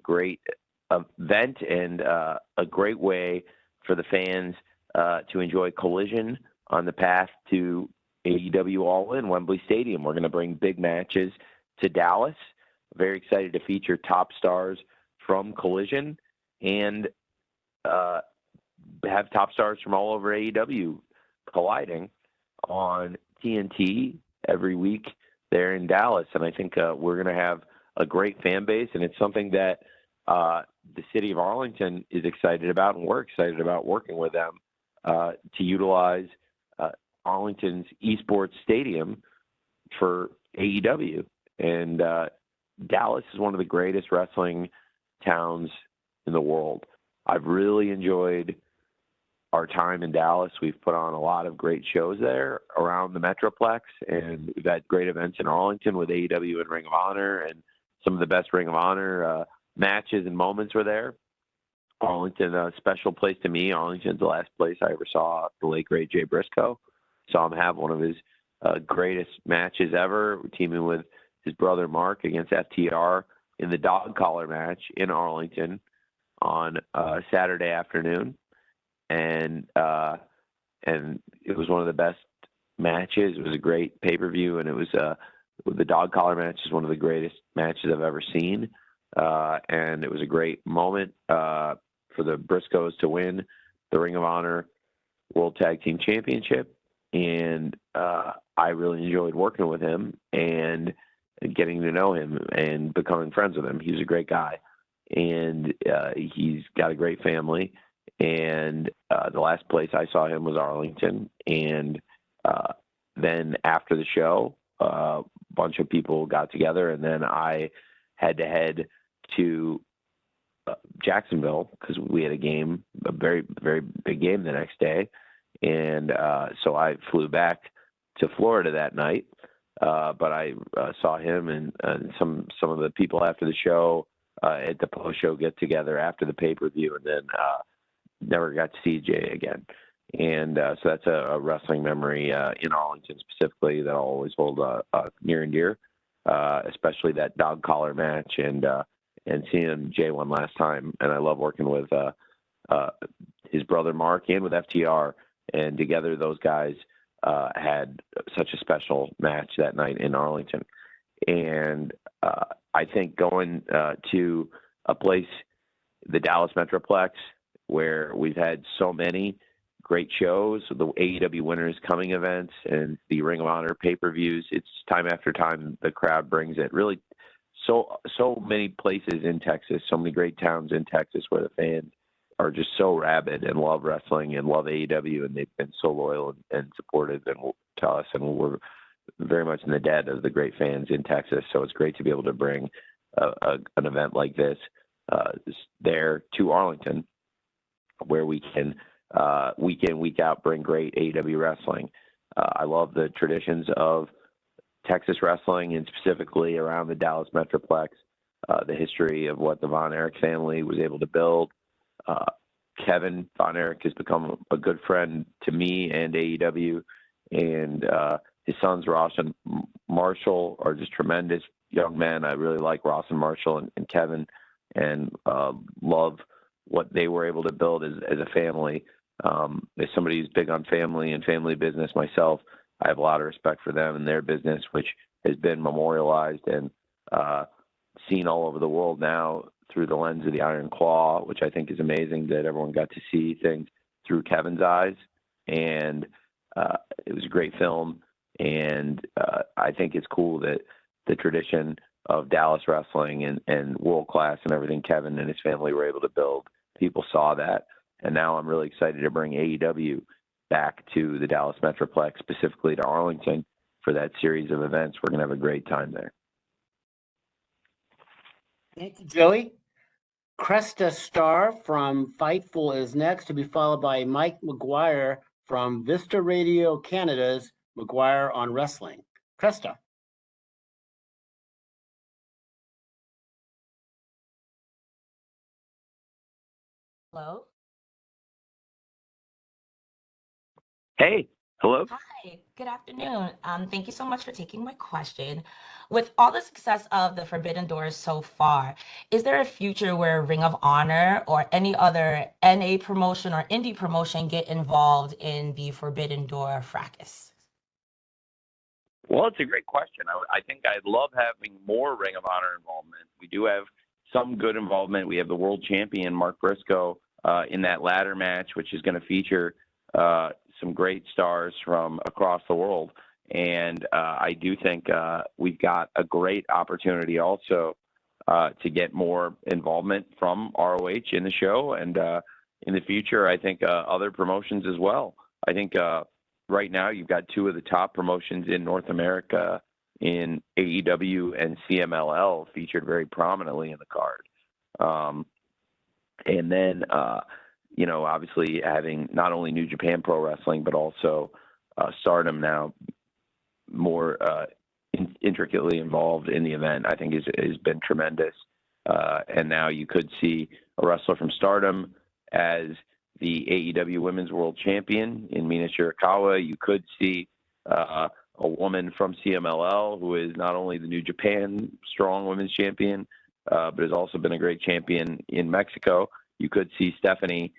event and a great way for the fans to enjoy Collision on the path to AEW All In Wembley Stadium. We're going to bring big matches to Dallas. Very excited to feature top stars from Collision and have top stars from all over AEW colliding on TNT every week there in Dallas. And I think we're going to have a great fan base, and it's something that the city of Arlington is excited about, and we're excited about working with them to utilize Arlington's esports stadium for AEW. And Dallas is one of the greatest wrestling towns in the world. I've really enjoyed our time in Dallas. We've put on a lot of great shows there around the Metroplex, and we've had great events in Arlington with AEW and Ring of Honor, and some of the best Ring of Honor matches and moments were there. Arlington, a special place to me. Arlington's the last place I ever saw the late, great Jay Briscoe. Saw him have one of his greatest matches ever, teaming with his brother Mark against FTR in the dog collar match in Arlington on Saturday afternoon. And it was one of the best matches. It was a great pay-per-view, and it was the dog collar match is one of the greatest matches I've ever seen. And it was a great moment for the Briscoes to win the Ring of Honor World Tag Team Championship. And I really enjoyed working with him and getting to know him and becoming friends with him. He was a great guy, and he's got a great family. And the last place I saw him was Arlington. And then after the show, a bunch of people got together, and then I had to head to Jacksonville because we had a very, very big game the next day. And so I flew back to Florida that night. But I saw him and some of the people after the show at the post-show get together after the pay-per-view, and then never got to see Jay again. And so that's a wrestling memory in Arlington specifically that I'll always hold near and dear, especially that dog collar match and seeing Jay one last time. And I love working with his brother Mark and with FTR. And together those guys had such a special match that night in Arlington. And I think going to a place, the Dallas Metroplex, where we've had so many great shows, the AEW Winners Coming events and the Ring of Honor pay-per-views, it's time after time the crowd brings it. Really, so many places in Texas, so many great towns in Texas where the fans are just so rabid and love wrestling and love AEW, and they've been so loyal and supportive to us, and we're very much in the debt of the great fans in Texas. So it's great to be able to bring an event like this there to Arlington, where we can week in, week out bring great AEW wrestling. I love the traditions of Texas wrestling, and specifically around the Dallas Metroplex, the history of what the Von Erich family was able to build. Kevin Von Erich has become a good friend to me and AEW, and his sons Ross and Marshall are just tremendous young men. I really like Ross and Marshall and Kevin, and love what they were able to build as a family. As somebody who's big on family and family business myself, I have a lot of respect for them and their business, which has been memorialized and seen all over the world now through the lens of the Iron Claw, which I think is amazing that everyone got to see things through Kevin's eyes. And it was a great film. And I think it's cool that the tradition of Dallas wrestling and world class and everything Kevin and his family were able to build, people saw that. And now I'm really excited to bring AEW back to the Dallas Metroplex, specifically to Arlington, for that series of events. We're going to have a great time there. Thank you, Joey. Cresta Star from Fightful is next, to be followed by Mike McGuire from Vista Radio Canada's McGuire on Wrestling. Cresta. Hello. Hey, hello. Hi, good afternoon. Thank you so much for taking my question. With all the success of the Forbidden Door so far, is there a future where Ring of Honor or any other NA promotion or indie promotion get involved in the Forbidden Door fracas? Well, it's a great question. I think I'd love having more Ring of Honor involvement. We do have some good involvement. We have the world champion, Mark Briscoe, in that ladder match, which is going to feature some great stars from across the world. And I do think we've got a great opportunity also to get more involvement from ROH in the show. And in the future, I think other promotions as well. I think right now you've got two of the top promotions in North America in AEW and CMLL featured very prominently in the card. And then, you know, obviously having not only New Japan Pro Wrestling, but also Stardom now more intricately involved in the event, I think has been tremendous. And now you could see a wrestler from Stardom as the AEW Women's World Champion in Mina Shirakawa. You could see a woman from CMLL who is not only the New Japan Strong Women's Champion, but has also been a great champion in Mexico. You could see Stephanie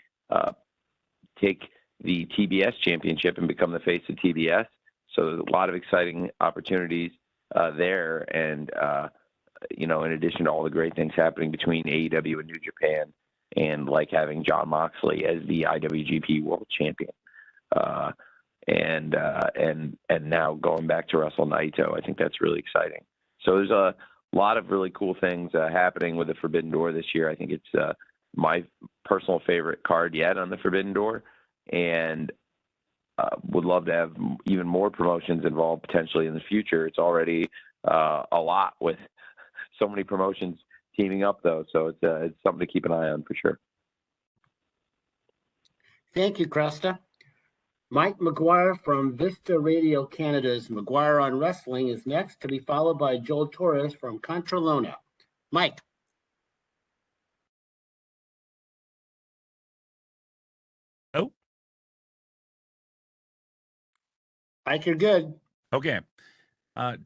take the TBS championship and become the face of TBS. So there's a lot of exciting opportunities there. And, you know, in addition to all the great things happening between AEW and New Japan, and like having Jon Moxley as the IWGP World Champion. And now going back to Wrestle Naito, I think that's really exciting. So there's a lot of really cool things happening with the Forbidden Door this year. I think it's my personal favorite card yet on the Forbidden Door, and would love to have even more promotions involved potentially in the future. It's already a lot with so many promotions teaming up, though, so it's something to keep an eye on for sure. Thank you, Cresta. Mike McGuire from Vista Radio Canada's McGuire on Wrestling is next, to be followed by Joel Torres from Contralona. Mike. Oh. Mike, you're good. Okay.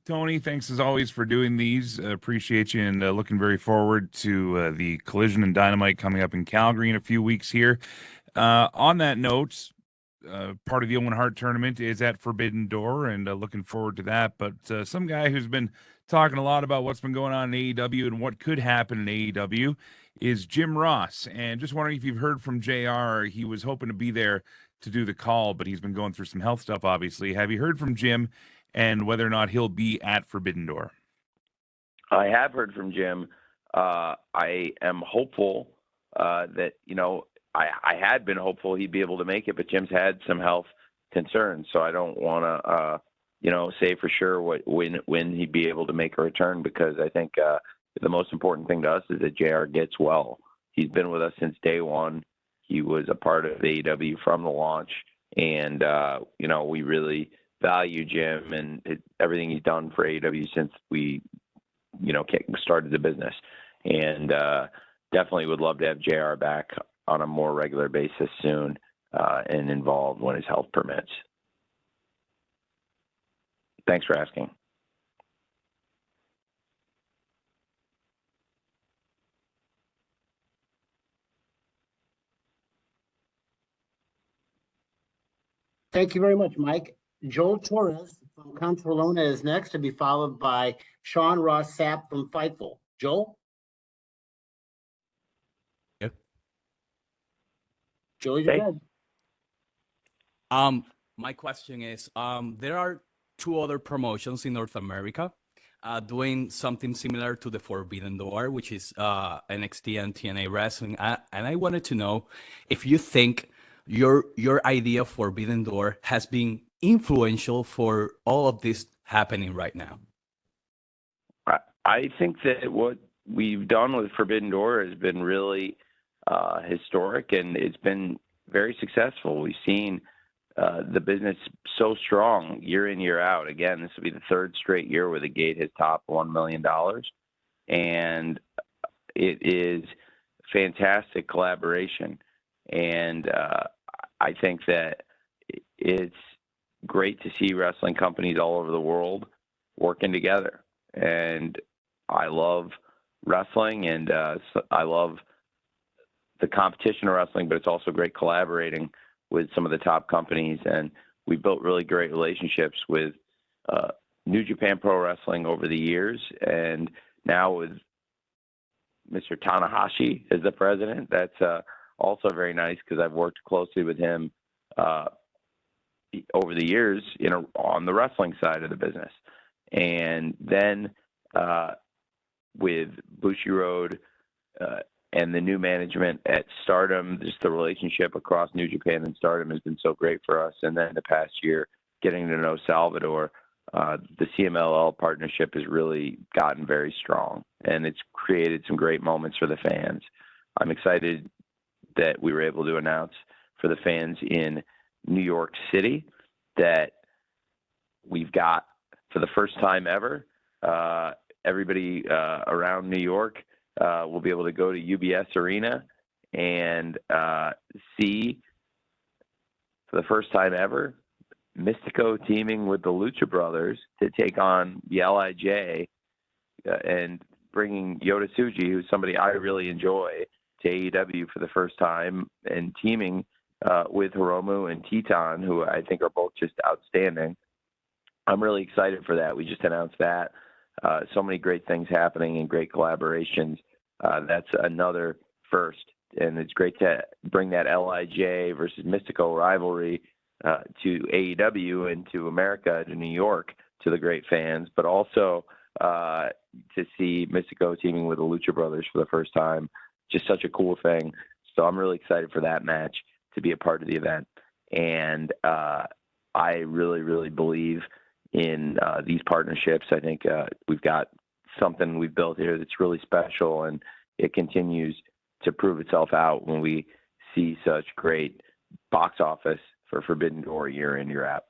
Tony, thanks as always for doing these. Appreciate you, and looking very forward to the Collision and Dynamite coming up in Calgary in a few weeks here. On that note, part of the Owen Hart tournament is at Forbidden Door, and looking forward to that. But some guy who's been talking a lot about what's been going on in AEW and what could happen in AEW is Jim Ross. And just wondering if you've heard from JR. He was hoping to be there to do the call, but he's been going through some health stuff, obviously. Have you heard from Jim and whether or not he'll be at Forbidden Door? I have heard from Jim. I am hopeful that, you know, I had been hopeful he'd be able to make it, but Jim's had some health concerns, so I don't want to, say for sure when he'd be able to make a return, because I think the most important thing to us is that JR gets well. He's been with us since day one. He was a part of AEW from the launch, and we really value Jim and everything he's done for AEW since we, started the business. And definitely would love to have JR back on a more regular basis soon and involved when his health permits. Thanks for asking. Thank you very much, Mike. Joel Torres from Controlona is next, to be followed by Sean Ross Sapp from Fightful. Joel? Yep. Joel, you're good. My question is, there are two other promotions in North America doing something similar to the Forbidden Door, which is NXT and TNA Wrestling. And I wanted to know if you think your idea of Forbidden Door has been influential for all of this happening right now. I think that what we've done with Forbidden Door has been really historic, and it's been very successful. We've seen the business so strong year in, year out. Again, this will be the third straight year where the gate has topped $1 million. And it is fantastic collaboration. And I think that it's great to see wrestling companies all over the world working together. And I love wrestling, and I love the competition of wrestling, but it's also great collaborating with some of the top companies. And we built really great relationships with New Japan Pro Wrestling over the years. And now with Mr. Tanahashi as the president, that's also very nice, because I've worked closely with him over the years, on the wrestling side of the business. And then with Bushiroad and the new management at Stardom, just the relationship across New Japan and Stardom has been so great for us. And then the past year, getting to know Salvador, the CMLL partnership has really gotten very strong, and it's created some great moments for the fans. I'm excited that we were able to announce for the fans in New York City that we've got, for the first time ever, everybody around New York will be able to go to UBS Arena and see, for the first time ever, Mystico teaming with the Lucha Brothers to take on the LIJ, and bringing Yota Tsuji, who's somebody I really enjoy, to AEW for the first time, and teaming with Hiromu and Teton, who I think are both just outstanding. I'm really excited for that. We just announced that. So many great things happening and great collaborations. That's another first, and it's great to bring that LIJ versus Mystico rivalry to AEW and to America, to New York, to the great fans, but also to see Mystico teaming with the Lucha Brothers for the first time. Just such a cool thing. So I'm really excited for that match to be a part of the event. And I really, really believe in these partnerships. I think we've got something we've built here that's really special, and it continues to prove itself out when we see such great box office for Forbidden Door year in, year out.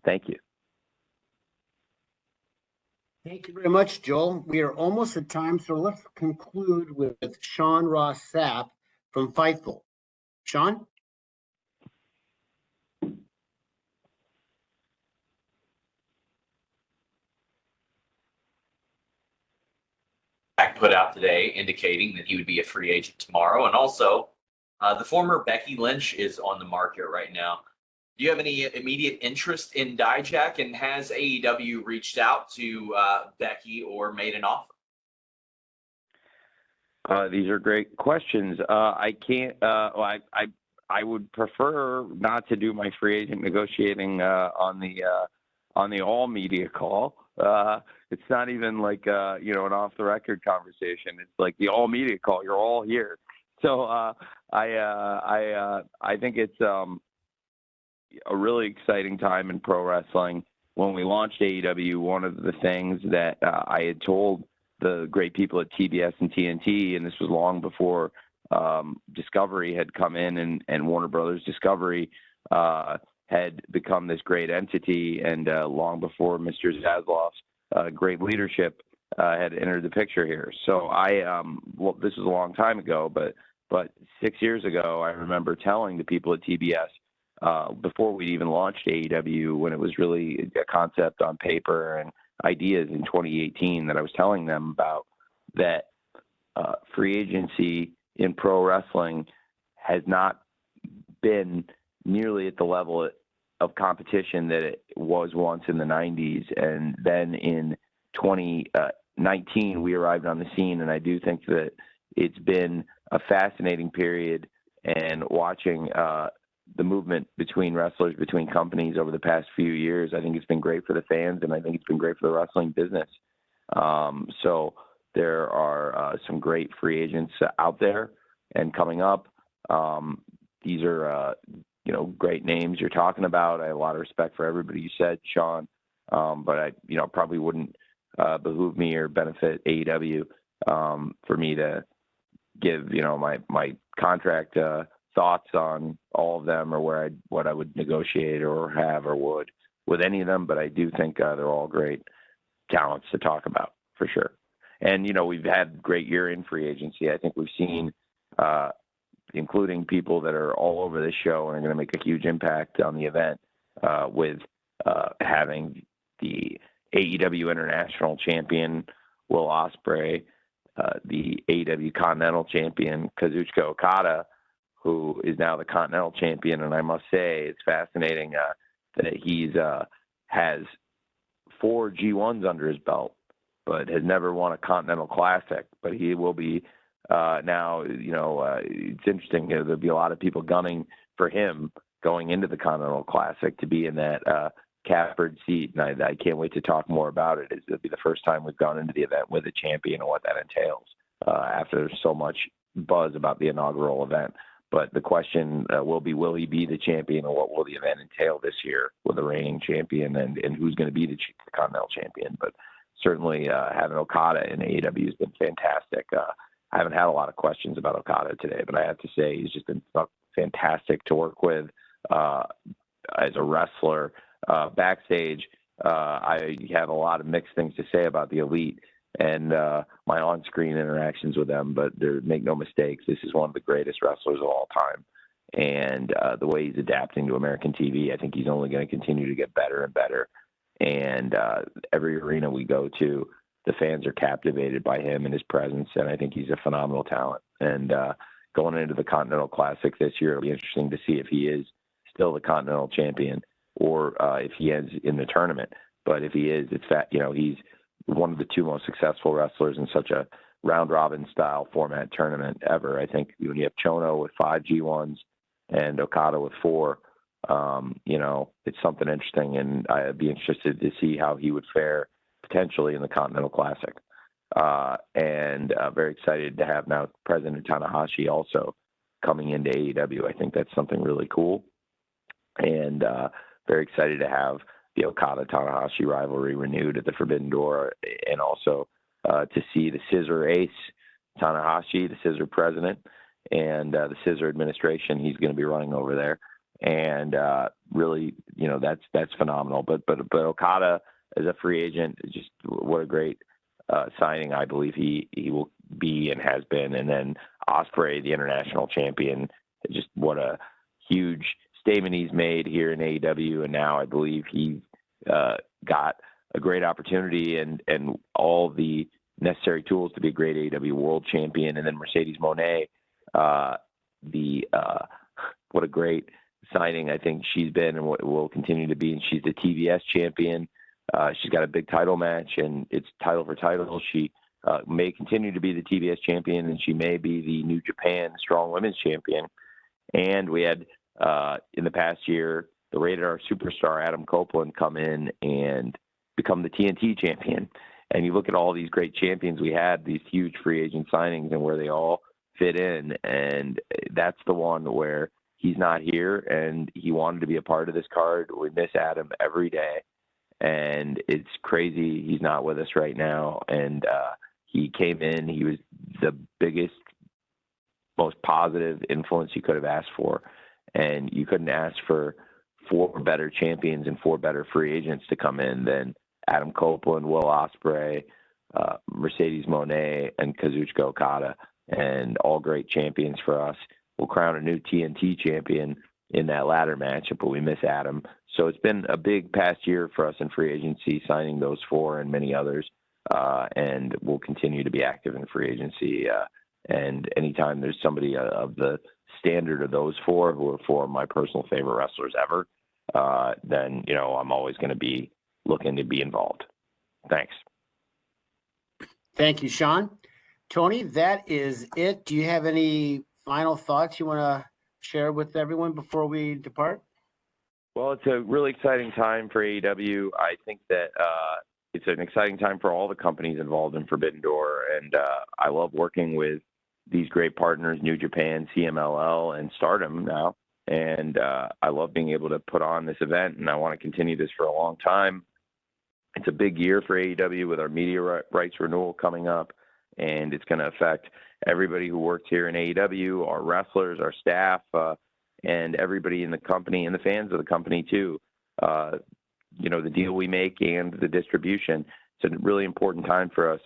Thank you. Thank you very much, Joel. We are almost at time, so let's conclude with Sean Ross Sapp from Fightful. Sean? Put out today indicating that he would be a free agent tomorrow. And also, the former Becky Lynch is on the market right now. Do you have any immediate interest in Dijak, and has AEW reached out to Becky or made an offer? These are great questions. I can't. I would prefer not to do my free agent negotiating on the all media call. It's not even like an off the record conversation. It's like the all media call. You're all here, So I think it's a really exciting time in pro wrestling. When we launched AEW, one of the things that I had told the great people at TBS and TNT, and this was long before Discovery had come in, and Warner Brothers Discovery had become this great entity, and long before Mr. Zaslav's great leadership had entered the picture here. So well, this was a long time ago, but 6 years ago, I remember telling the people at TBS, before we even launched AEW, when it was really a concept on paper and ideas in 2018, that I was telling them about that free agency in pro wrestling has not been nearly at the level of competition that it was once in the 90s. And then in 2019, we arrived on the scene, and I do think that it's been a fascinating period, and watching the movement between wrestlers, between companies over the past few years, I think it's been great for the fans, and I think it's been great for the wrestling business. So there are some great free agents out there and coming up. These are, great names you're talking about. I have a lot of respect for everybody you said, Sean, but I, probably wouldn't behoove me or benefit AEW for me to give, my contract thoughts on all of them, or what I would negotiate or have or would with any of them. But I do think they're all great talents to talk about for sure. And, we've had great year in free agency. I think we've seen, including people that are all over this show and are going to make a huge impact on the event, with having the AEW International Champion, Will Ospreay, the AEW Continental Champion, Kazuchika Okada, who is now the Continental Champion. And I must say, it's fascinating that he's has 4 G1s under his belt, but has never won a Continental Classic. But he will be now, it's interesting. There'll be a lot of people gunning for him going into the Continental Classic to be in that catbird seat. And I can't wait to talk more about it. It'll be the first time we've gone into the event with a champion and what that entails after so much buzz about the inaugural event. But the question will he be the champion, or what will the event entail this year with a reigning champion, and who's going to be the Continental Champion? But certainly having Okada in AEW has been fantastic. I haven't had a lot of questions about Okada today, but I have to say he's just been fantastic to work with as a wrestler. Backstage, I have a lot of mixed things to say about the Elite and my on-screen interactions with them, but make no mistakes, this is one of the greatest wrestlers of all time. And the way he's adapting to American TV, I think he's only going to continue to get better and better. And every arena we go to, the fans are captivated by him and his presence, and I think he's a phenomenal talent. And going into the Continental Classic this year, it'll be interesting to see if he is still the Continental Champion, or if he ends in the tournament. But if he is, he's one of the 2 most successful wrestlers in such a round-robin style format tournament ever. I think when you have Chono with 5 G1s and Okada with 4, it's something interesting, and I'd be interested to see how he would fare potentially in the Continental Classic. And very excited to have now President Tanahashi also coming into AEW. I think that's something really cool. And very excited to have the Okada-Tanahashi rivalry renewed at the Forbidden Door, and also to see the Scissor Ace, Tanahashi, the Scissor President, and the Scissor Administration he's going to be running over there. And really, that's phenomenal. But Okada as a free agent, just what a great signing I believe he will be and has been. And then Ospreay, the international champion, just what a huge statement he's made here in AEW. And now I believe he's got a great opportunity and all the necessary tools to be a great AEW world champion. And then Mercedes Moné, what a great signing I think she's been and what will continue to be. And she's the TBS champion. She's got a big title match, and it's title for title. She may continue to be the TBS champion, and she may be the New Japan Strong Women's champion. And we had, in the past year, the Rated R superstar Adam Copeland come in and become the TNT champion. And you look at all these great champions we had, these huge free agent signings, and where they all fit in. And that's the one where he's not here and he wanted to be a part of this card. We miss Adam every day. And it's crazy he's not with us right now. And he came in, he was the biggest, most positive influence you could have asked for. And you couldn't ask for 4 better champions and 4 better free agents to come in than Adam Copeland, Will Ospreay, Mercedes Moné, and Kazuchika Okada, and all great champions for us. We'll crown a new TNT champion in that ladder match, but we miss Adam. So it's been a big past year for us in free agency, signing those 4 and many others. And we'll continue to be active in free agency. And anytime there's somebody of the standard of those 4 who are 4 of my personal favorite wrestlers ever, then, you know, I'm always going to be looking to be involved. Thanks. Thank you, Sean. Tony, that is it. Do you have any final thoughts you want to share with everyone before we depart? Well, it's a really exciting time for AEW. I think that it's an exciting time for all the companies involved in Forbidden Door. And I love working with these great partners, New Japan, CMLL, and Stardom now. And I love being able to put on this event, and I want to continue this for a long time. It's a big year for AEW with our media rights renewal coming up, and it's going to affect everybody who works here in AEW, our wrestlers, our staff, and everybody in the company and the fans of the company too. You know, the deal we make and the distribution. It's a really important time for us.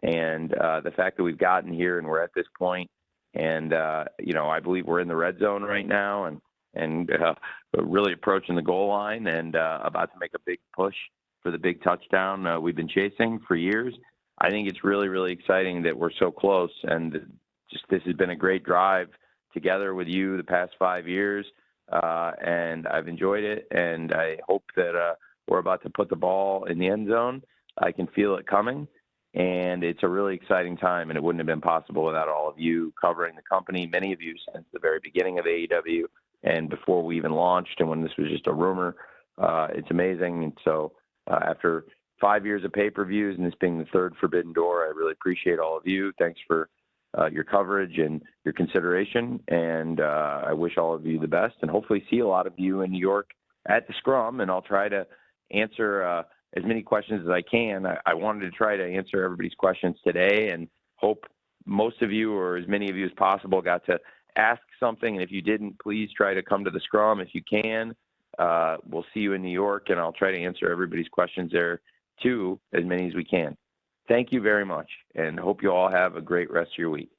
And the fact that we've gotten here and we're at this point, and you know, I believe we're in the red zone right now, and really approaching the goal line, and about to make a big push for the big touchdown we've been chasing for years. I think it's really, really exciting that we're so close, and just this has been a great drive together with you the past 5 years, and I've enjoyed it, and I hope that we're about to put the ball in the end zone. I can feel it coming, and it's a really exciting time, and it wouldn't have been possible without all of you covering the company, many of you since the very beginning of AEW and before we even launched and when this was just a rumor. It's amazing. And so after 5 years of pay-per-views and this being the 3rd Forbidden Door, I really appreciate all of you. Thanks for your coverage and your consideration, and I wish all of you the best, and hopefully see a lot of you in New York at the Scrum, and I'll try to answer as many questions as I can. I wanted to try to answer everybody's questions today, and hope most of you, or as many of you as possible, got to ask something, and if you didn't, please try to come to the Scrum if you can. We'll see you in New York, and I'll try to answer everybody's questions there too, as many as we can. Thank you very much, and hope you all have a great rest of your week.